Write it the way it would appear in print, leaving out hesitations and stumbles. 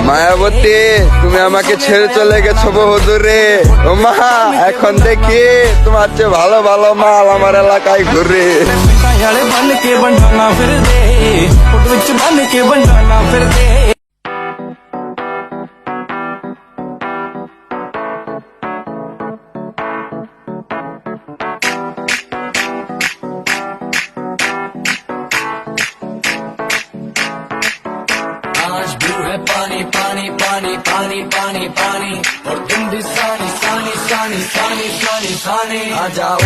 মায়াবতী, তুমি আমাকে ছেড়ে চলে গেছো বহুদূরে। ও মা, এখন দেখি তোমার চেয়ে ভালো ভালো মাল আমার এলাকায় ঘুরে। बन के बंडाना फिर दे, फोटो विच बन के बंडाना फिर दे। आज भी है पानी पानी पानी पानी पानी पानी, और तुम भी सानी सानी सानी सानी सानी सानी। आ जाओ